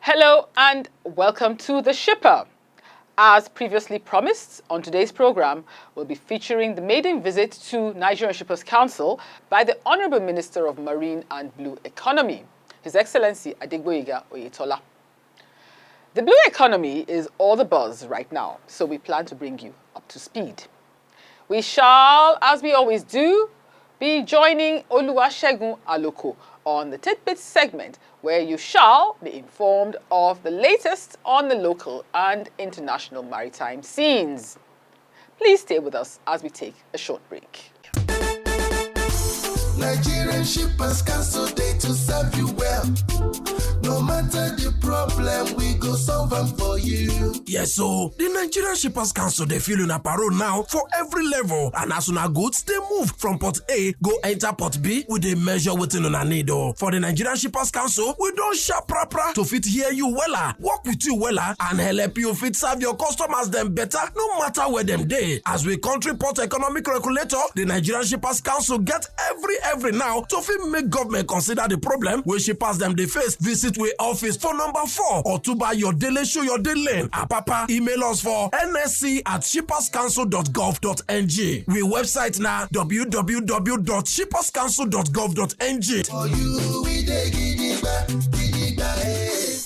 Hello and welcome to The Shipper. As previously promised, on today's program, we'll be featuring the maiden visit to Nigerian Shippers Council by the Honorable Minister of Marine and Blue Economy, His Excellency Adegboyega Oyetola. The blue economy is all the buzz right now, so we plan to bring you up to speed. We shall, as we always do, be joining Oluwasegun Aloko on the Tidbits segment, where you shall be informed of the latest on the local and international maritime scenes. Please stay with us as we take a short break. Nigerian Shippers Council, they to serve you well. No matter the problem, we go solve them for you. Yes, so the Nigerian Shippers Council, they feel in a parole now for every level. And as soon as goods, they move from port A, go enter port B with a measure within on a need. For the Nigerian Shippers Council, we don't sharp proper to fit hear you wella, work with you wella, and help you fit serve your customers them better, no matter where them day. As we country port economic regulator, the Nigerian Shippers Council get every now to fit make government consider the problem where shippers them they face. Visit we office for number 4 or to buy your daily show your daily lane. Papa, email us for nsc@shipperscouncil.gov.ng. We website now www.shipperscouncil.gov.ng. For you, we dey gidigba,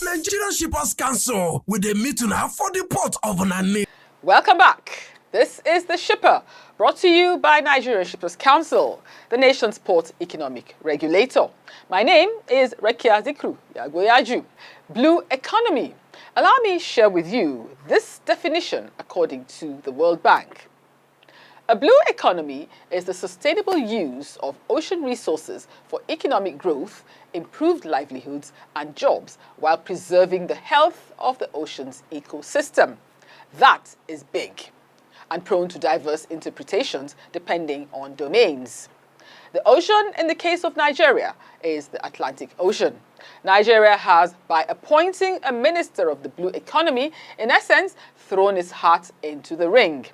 Nigerian Shippers Council with a meeting now for the port of Nani. Welcome back. This is The Shipper, brought to you by Nigerian Shippers Council, the nation's port economic regulator. My name is Rekia Zikru Yagoyaju. Blue economy. Allow me to share with you this definition according to the World Bank. A blue economy is the sustainable use of ocean resources for economic growth, improved livelihoods and jobs while preserving the health of the ocean's ecosystem. That is big and prone to diverse interpretations depending on domains. The ocean, in the case of Nigeria, is the Atlantic Ocean. Nigeria has, by appointing a minister of the blue economy, in essence, thrown its hat into the ring.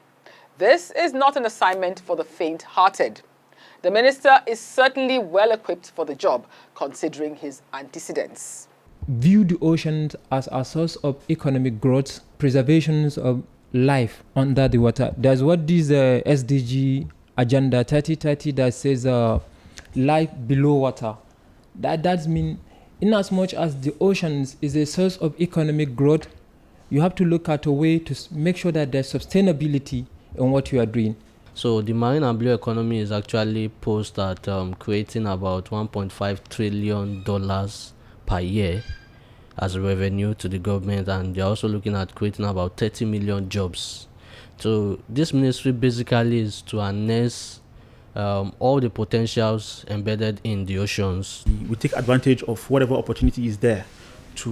This is not an assignment for the faint-hearted. The minister is certainly well equipped for the job, considering his antecedents. View the oceans as a source of economic growth, preservation of life under the water. That's what this SDG Agenda 2030 that says life below water. That means in as much as the oceans is a source of economic growth, you have to look at a way to make sure that there's sustainability in what you are doing. So the marine and blue economy is actually posed at creating about $1.5 trillion per year as a revenue to the government, and they're also looking at creating about 30 million jobs. So this ministry basically is to harness all the potentials embedded in the oceans. We take advantage of whatever opportunity is there to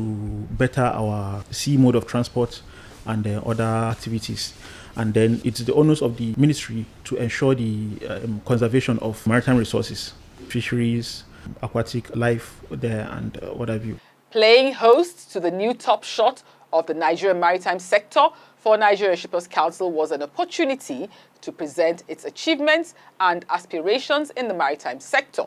better our sea mode of transport and other activities. And then it's the onus of the ministry to ensure the conservation of maritime resources, fisheries, aquatic life there, and what have you. Playing host to the new top shot of the Nigerian maritime sector for Nigerian Shippers Council was an opportunity to present its achievements and aspirations in the maritime sector.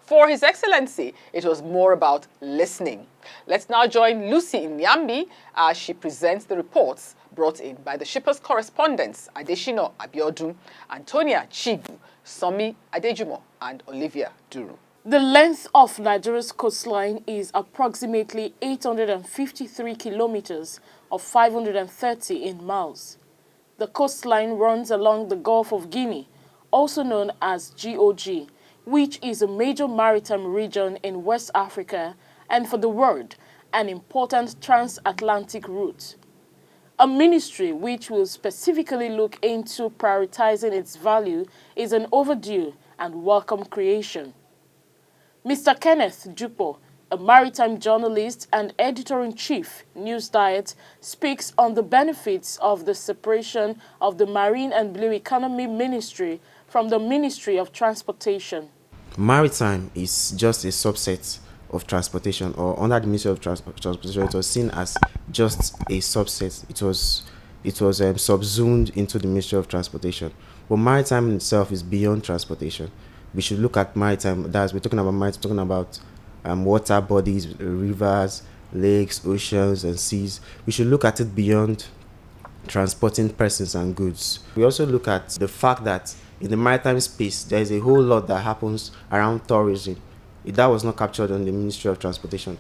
For His Excellency, it was more about listening. Let's now join Lucy Nyambi as she presents the reports brought in by the Shippers correspondents Adeshino Abiodun, Antonia Chigu, Somi Adejumo, and Olivia Duru. The length of Nigeria's coastline is approximately 853 kilometers or 530 in miles. The coastline runs along the Gulf of Guinea, also known as GOG, which is a major maritime region in West Africa and for the world, an important transatlantic route. A ministry which will specifically look into prioritizing its value is an overdue and welcome creation. Mr. Kenneth Dupo, a maritime journalist and editor-in-chief, News Diet, speaks on the benefits of the separation of the Marine and Blue Economy Ministry from the Ministry of Transportation. Maritime is just a subset of transportation, or under the Ministry of Transportation, it was seen as just a subset. It was subsumed into the Ministry of Transportation. But maritime itself is beyond transportation. We should look at maritime. That's we're talking about maritime, talking about water bodies, rivers, lakes, oceans, and seas. We should look at it beyond transporting persons and goods. We also look at the fact that in the maritime space, there is a whole lot that happens around tourism. That was not captured on the Ministry of Transportation.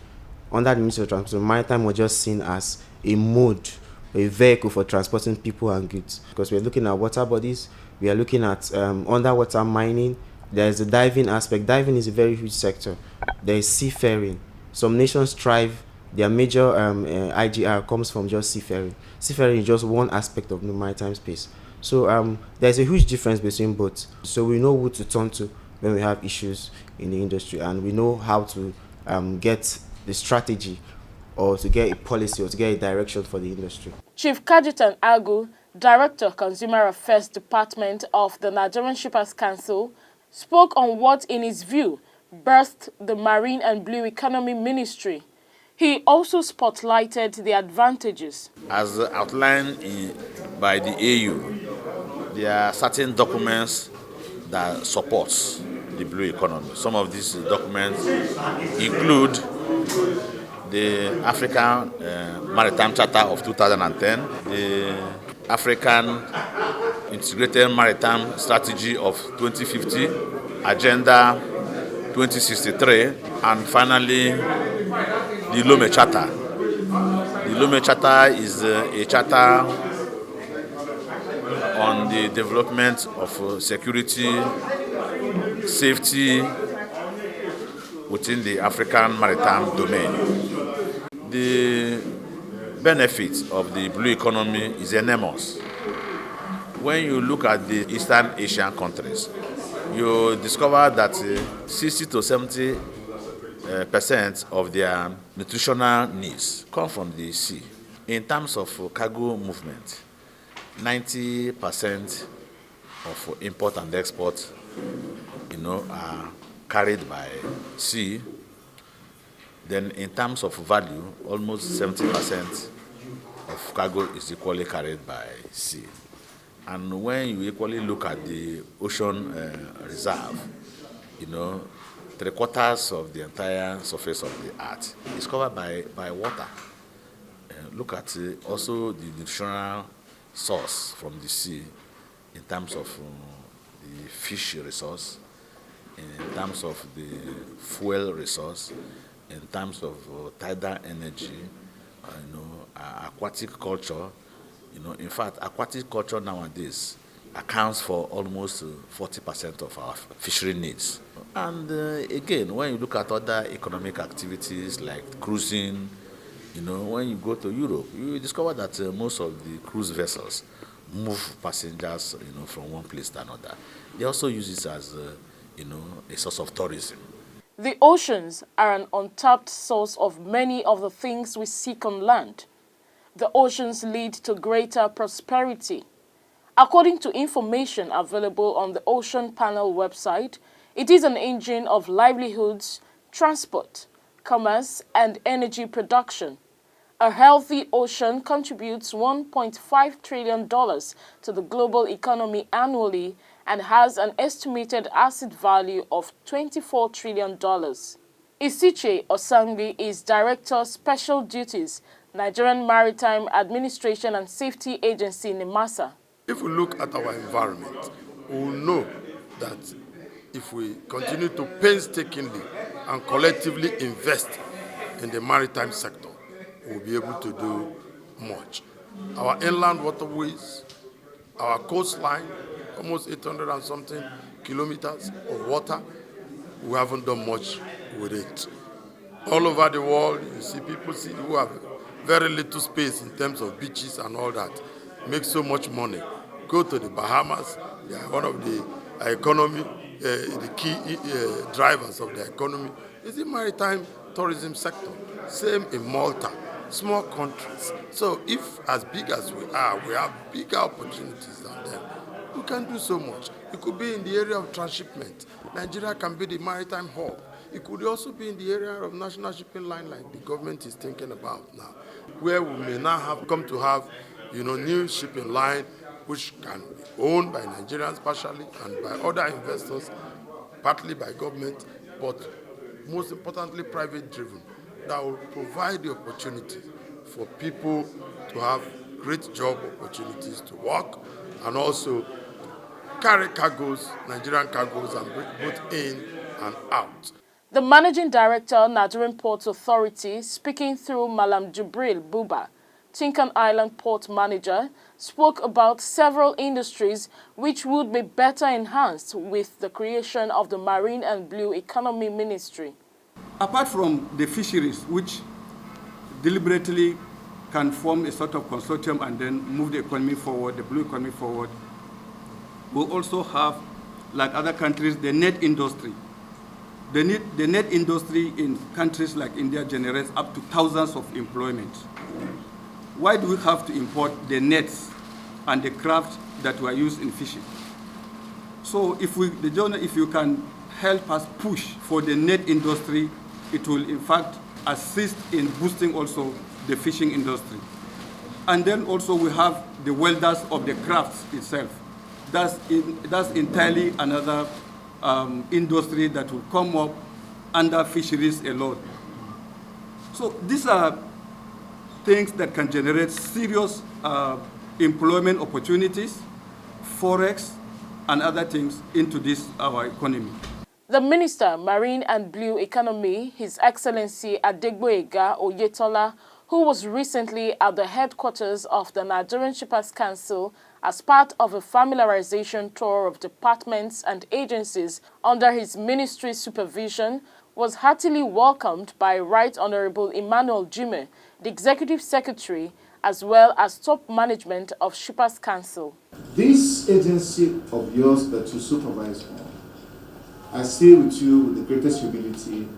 Under the Ministry of Transportation, maritime was just seen as a mode, a vehicle for transporting people and goods. Because we're looking at water bodies, we are looking at underwater mining. There is a diving aspect. Diving is a very huge sector. There is seafaring. Some nations thrive. Their major IGR comes from just seafaring. Seafaring is just one aspect of the maritime space. So there's a huge difference between both. So we know who to turn to when we have issues in the industry, and we know how to get the strategy or to get a policy or to get a direction for the industry. Chief Kajitan Agu, Director, Consumer Affairs Department of the Nigerian Shippers Council, spoke on what, in his view, birthed the Marine and Blue Economy Ministry. He also spotlighted the advantages. As outlined by the AU, there are certain documents that support the blue economy. Some of these documents include the African Maritime Charter of 2010, the African Integrated Maritime Strategy of 2050, Agenda 2063, and finally the Lome Charter. The Lome Charter is a charter on the development of security, safety within the African maritime domain. The benefit of the blue economy is enormous. When you look at the Eastern Asian countries, you discover that 60 to 70% of their nutritional needs come from the sea. In terms of cargo movement, 90% of import and export, are carried by sea. Then in terms of value, almost 70% of cargo is equally carried by sea. And when you equally look at the ocean reserve, 3/4 of the entire surface of the earth is covered by water. Look at also the nutritional source from the sea in terms of the fish resource, in terms of the fuel resource, in terms of tidal energy, aquatic culture. In fact, aquatic culture nowadays accounts for almost 40% of our fishery needs. And again, when you look at other economic activities like cruising, when you go to Europe, you discover that most of the cruise vessels move passengers, from one place to another. They also use it as, a source of tourism. The oceans are an untapped source of many of the things we seek on land. The oceans lead to greater prosperity. According to information available on the Ocean Panel website, it is an engine of livelihoods, transport, commerce, and energy production. A healthy ocean contributes $1.5 trillion to the global economy annually and has an estimated asset value of $24 trillion. Isiche Osangbi is Director Special Duties, Nigerian Maritime Administration and Safety Agency, NIMASA. If we look at our environment, we will know that if we continue to painstakingly and collectively invest in the maritime sector, we'll be able to do much. Our inland waterways, our coastline, almost 800 and something kilometers of water, we haven't done much with it. All over the world, you see people who have very little space in terms of beaches and all that, make so much money. Go to the Bahamas, they are one of the economy, the key drivers of the economy is the maritime tourism sector. Same in Malta, small countries. So if as big as we have bigger opportunities than them, we can do so much. It could be in the area of transshipment. Nigeria can be the maritime hub. It could also be in the area of national shipping line like the government is thinking about now, where we may now have come to have, new shipping line which can be owned by Nigerians partially and by other investors, partly by government, but most importantly private driven, that will provide the opportunity for people to have great job opportunities to work and also carry cargoes, Nigerian cargoes, and both in and out. The Managing Director, Nigerian Ports Authority, speaking through Malam Jubril Buba, Tinkan Island Port Manager, spoke about several industries which would be better enhanced with the creation of the Marine and Blue Economy Ministry. Apart from the fisheries, which deliberately can form a sort of consortium and then move the economy forward, the blue economy forward, we'll also have, like other countries, the net industry. The net industry in countries like India generates up to thousands of employment. Why do we have to import the nets and the craft that were used in fishing? So if you can help us push for the net industry, it will in fact assist in boosting also the fishing industry. And then also we have the welders of the crafts itself. That's entirely another industry that will come up under fisheries alone. So these are things that can generate serious employment opportunities, forex, and other things into our economy. The Minister, Marine and Blue Economy, His Excellency Adegboyega Oyetola, who was recently at the headquarters of the Nigerian Shippers Council as part of a familiarization tour of departments and agencies under his ministry's supervision, was heartily welcomed by Right Honorable Emmanuel Jime, the Executive Secretary, as well as top management of Shippers Council. This agency of yours that you supervise on, I say with you with the greatest humility,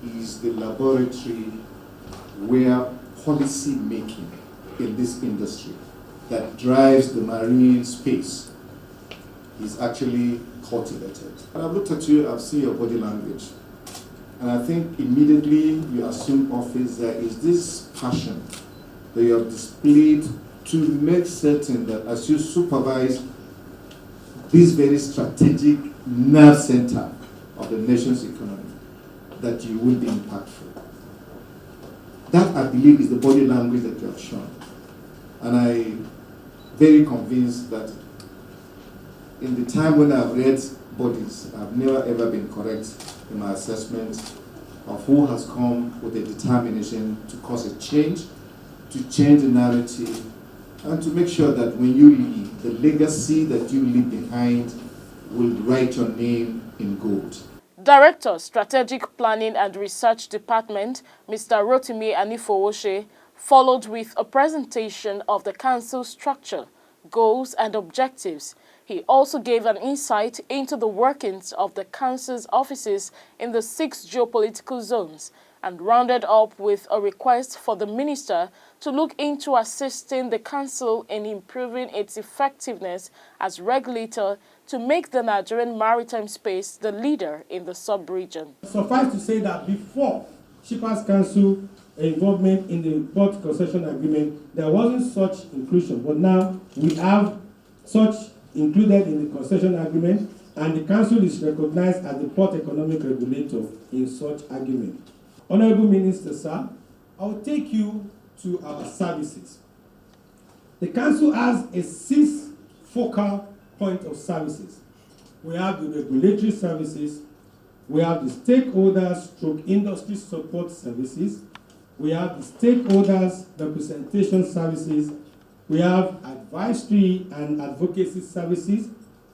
is the laboratory where policy making in this industry that drives the marine space is actually cultivated. And I've looked at you, I've seen your body language, and I think immediately you assume office, there is this passion that you have displayed to make certain that as you supervise this very strategic nerve center of the nation's economy, that you will be impactful. That, I believe, is the body language that you have shown. And I'm very convinced that in the time when I've read bodies, I've never ever been correct in my assessment of who has come with a determination to cause a change, to change the narrative, and to make sure that when you leave, the legacy that you leave behind will write your name in gold. Director, Strategic Planning and Research Department, Mr. Rotimi Anifowoshe, followed with a presentation of the Council structure, goals and objectives. He also gave an insight into the workings of the Council's offices in the 6 geopolitical zones and rounded up with a request for the Minister to look into assisting the Council in improving its effectiveness as regulator to make the Nigerian maritime space the leader in the sub-region. Suffice to say that before Shippers Council involvement in the port concession agreement, there wasn't such inclusion, but now we have such included in the concession agreement, and the Council is recognized as the port economic regulator in such agreement. Honorable Minister, sir, I will take you to our services. The Council has a 6 focal point of services. we have the regulatory services, we have the stakeholders stroke industry support services, we have the stakeholders representation services, we have advisory and advocacy services,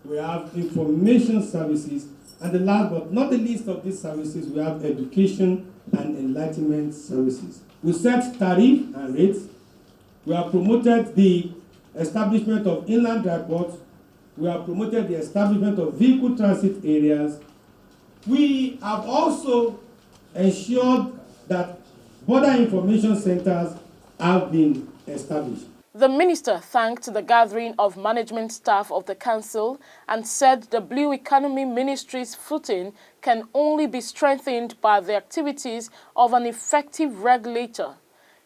we have information services, and the last but not the least of these services, we have education and enlightenment services. We set tariff and rates. We have promoted the establishment of inland dry ports. We have promoted the establishment of vehicle transit areas. We have also ensured that border information centers have been established. The minister thanked the gathering of management staff of the council and said the Blue Economy Ministry's footing can only be strengthened by the activities of an effective regulator.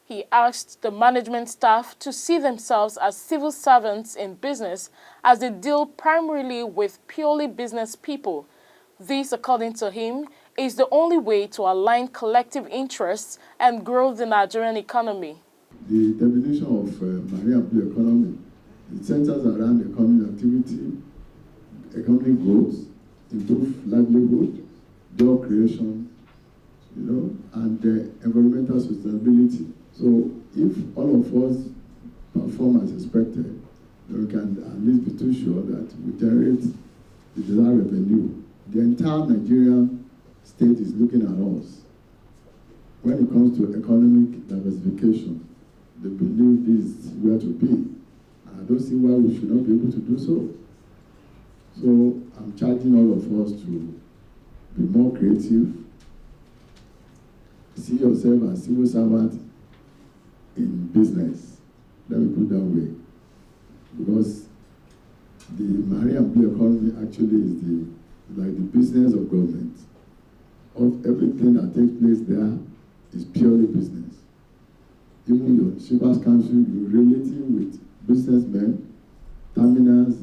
He asked the management staff to see themselves as civil servants in business as they deal primarily with purely business people. This, according to him, is the only way to align collective interests and grow the Nigerian economy. The definition of marine and blue economy, it centers around economic activity, economic growth, improved livelihood, job creation, and environmental sustainability. So if all of us perform as expected, then we can at least be too sure that we generate the desired revenue. The entire Nigerian state is looking at us. When it comes to economic diversification, they believe this is where to be. And I don't see why we should not be able to do so. So I'm charging all of us to be more creative, see yourself as civil servant in business. Let me put it that way. Because the marine and blue economy actually is like the business of government. Of everything that takes place there is purely business. Even your Shippers Council, you're relating with businessmen, terminals,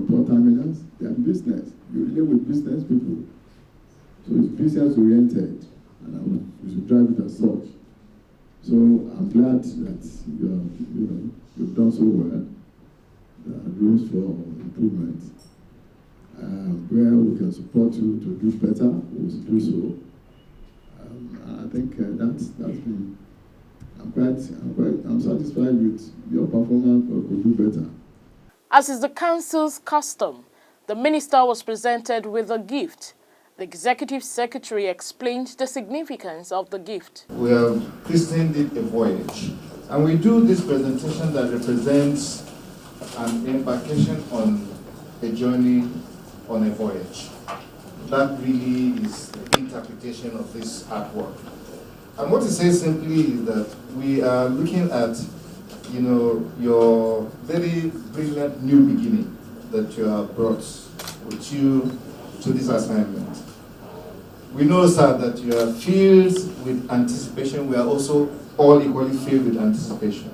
port terminals, they are business. You relate with business people. So it's business oriented, and we should drive it as such. So I'm glad that you've done so well. There are rooms for improvement. Where we can support you to do better, we will do so. I think that's been. I'm satisfied with your performance, but we'll do better. As is the council's custom, the minister was presented with a gift. The executive secretary explained the significance of the gift. We have christened it a voyage, and we do this presentation that represents an embarkation on a journey on a voyage. That really is the interpretation of this artwork. And what it says simply is that we are looking at, your very brilliant new beginning that you have brought with you to this assignment. We know, sir, that you are filled with anticipation. We are also all equally filled with anticipation.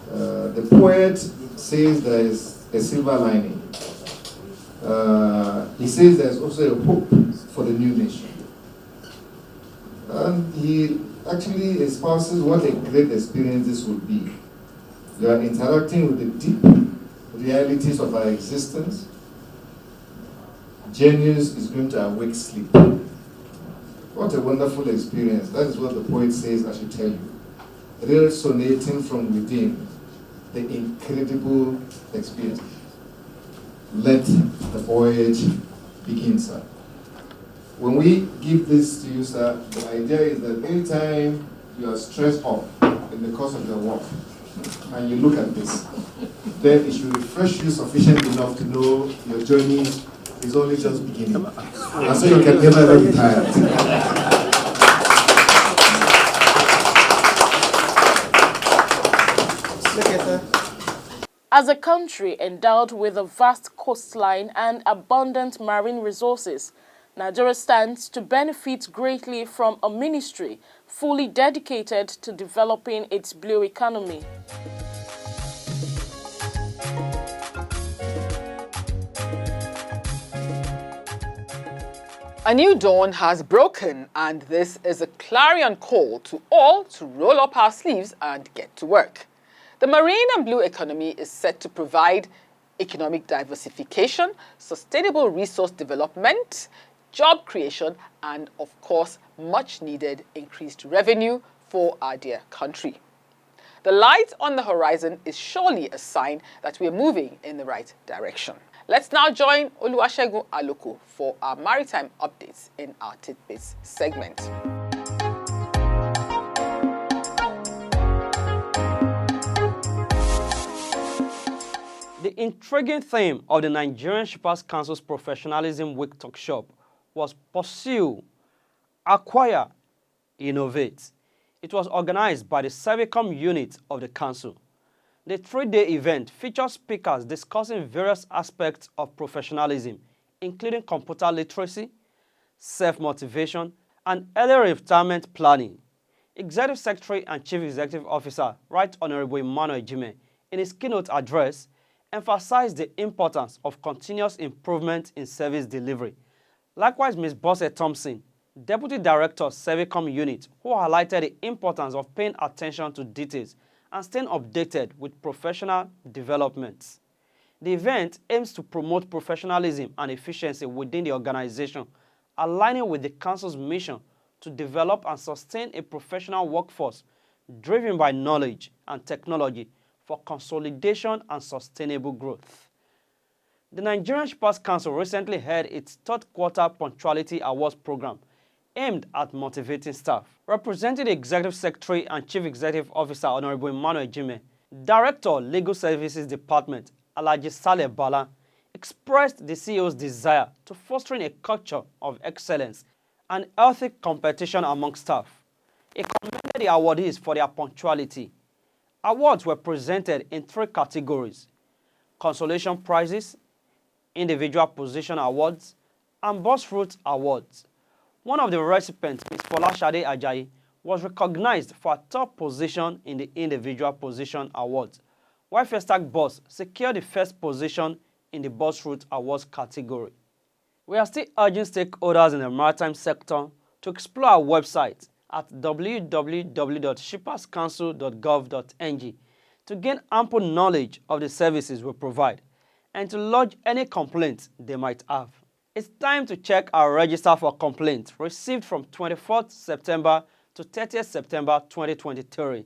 The poet says there is a silver lining. He says there's also a hope for the new nation. And he actually espouses what a great experience this would be. You are interacting with the deep realities of our existence. Genius is going to awake sleep. What a wonderful experience. That is what the poet says I should tell you. Resonating from within the incredible experience. Let the voyage begin, sir. When we give this to you, sir, the idea is that anytime you are stressed out in the course of your work, and you look at this, then it should refresh you sufficient enough to know your journey is only just beginning. And so you can never be tired. As a country endowed with a vast coastline and abundant marine resources, Nigeria stands to benefit greatly from a ministry fully dedicated to developing its blue economy. A new dawn has broken, and this is a clarion call to all to roll up our sleeves and get to work. The marine and blue economy is set to provide economic diversification, sustainable resource development, job creation, and of course, much needed increased revenue for our dear country. The light on the horizon is surely a sign that we're moving in the right direction. Let's now join Oluwasegun Aloko for our maritime updates in our Tidbits segment. The intriguing theme of the Nigerian Shippers Council's Professionalism Week Talkshop was Pursue, Acquire, Innovate. It was organized by the Servicom unit of the Council. The three-day event featured speakers discussing various aspects of professionalism, including computer literacy, self-motivation, and early retirement planning. Executive Secretary and Chief Executive Officer, Right Honorable Emmanuel Ejime, in his keynote address, emphasized the importance of continuous improvement in service delivery. Likewise, Ms. Bose Thompson, Deputy Director, Servicom Unit, who highlighted the importance of paying attention to details and staying updated with professional developments. The event aims to promote professionalism and efficiency within the organization, aligning with the Council's mission to develop and sustain a professional workforce driven by knowledge and technology for consolidation and sustainable growth. The Nigerian Shippers Council recently held its third quarter punctuality awards program aimed at motivating staff. Representing the Executive Secretary and Chief Executive Officer Honorable Emmanuel Ejime, Director, Legal Services Department, Alhaji Saleh Bala, expressed the CEO's desire to fostering a culture of excellence and healthy competition among staff. He commended the awardees for their punctuality. Awards were presented in three categories: consolation prizes, individual position awards, and Boss Route awards. One of the recipients, Ms. Folashade Ajayi, was recognized for a top position in the individual position awards, while Festac Boss secured the first position in the Boss Route awards category. We are still urging stakeholders in the maritime sector to explore our website at www.shipperscouncil.gov.ng to gain ample knowledge of the services we provide and to lodge any complaints they might have. It's time to check our register for complaints received from 24th September to 30th September 2023.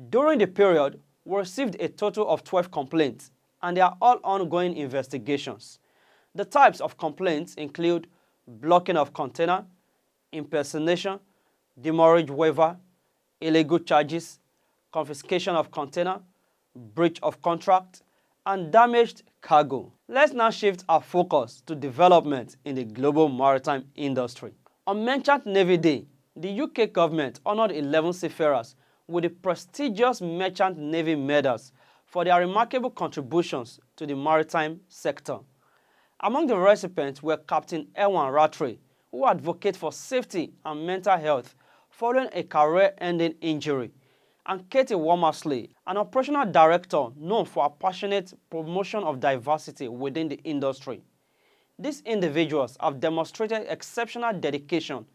During the period, we received a total of 12 complaints, and they are all ongoing investigations. The types of complaints include blocking of container, impersonation, demurrage waiver, illegal charges, confiscation of container, breach of contract, and damaged cargo. Let's now shift our focus to development in the global maritime industry. On Merchant Navy Day, the UK government honored 11 seafarers with the prestigious Merchant Navy medals for their remarkable contributions to the maritime sector. Among the recipients were Captain Erwan Rattray, who advocates for safety and mental health following a career-ending injury, and Katie Womersley, an operational director known for her passionate promotion of diversity within the industry. These individuals have demonstrated exceptional dedication,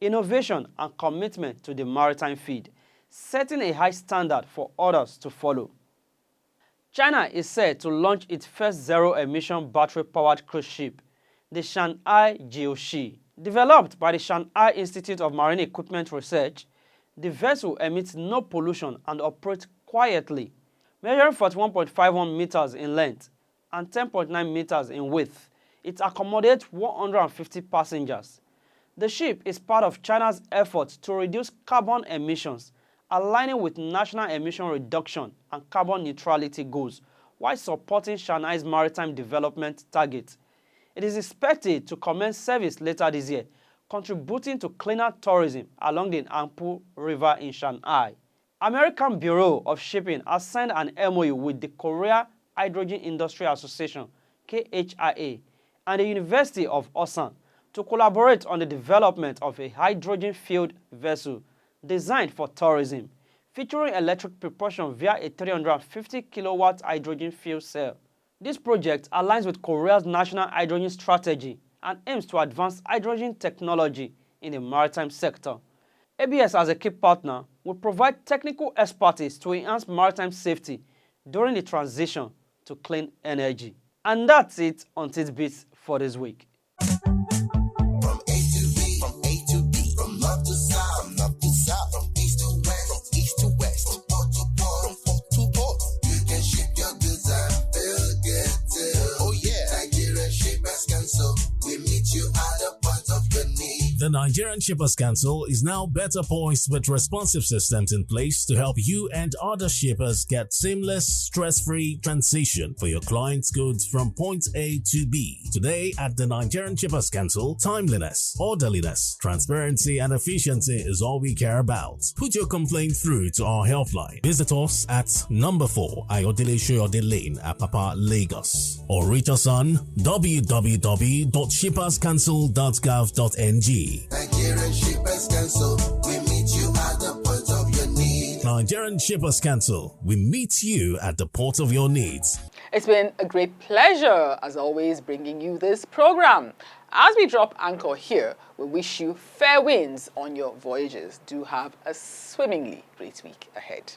innovation, and commitment to the maritime field, setting a high standard for others to follow. China is set to launch its first zero-emission battery-powered cruise ship, the Shanghai Jiushi. Developed by the Shanghai Institute of Marine Equipment Research, the vessel emits no pollution and operates quietly. Measuring 41.51 meters in length and 10.9 meters in width, it accommodates 150 passengers. The ship is part of China's efforts to reduce carbon emissions, aligning with national emission reduction and carbon neutrality goals, while supporting Shanghai's maritime development targets. It is expected to commence service later this year, contributing to cleaner tourism along the Yangpu River in Shanghai. American Bureau of Shipping has signed an MOU with the Korea Hydrogen Industry Association, KHIA, and the University of Ulsan to collaborate on the development of a hydrogen-fueled vessel designed for tourism, featuring electric propulsion via a 350-kilowatt hydrogen fuel cell. This project aligns with Korea's national hydrogen strategy and aims to advance hydrogen technology in the maritime sector. ABS, as a key partner, will provide technical expertise to enhance maritime safety during the transition to clean energy. And that's it on Tidbits for this week. The Nigerian Shippers Council is now better poised with responsive systems in place to help you and other shippers get seamless, stress-free transition for your clients' goods from point A to B. Today at the Nigerian Shippers Council, timeliness, orderliness, transparency and efficiency is all we care about. Put your complaint through to our helpline. Visit us at number 4 Ayodele Shoyode Lane, Apapa, Lagos, or reach us on www.shipperscouncil.gov.ng. Nigerian Shippers Council, we meet you at the point of your need. Nigerian Shippers Council, we meet you at the port of your needs. It's been a great pleasure, as always, bringing you this program. As we drop anchor here, we wish you fair winds on your voyages. Do have a swimmingly great week ahead.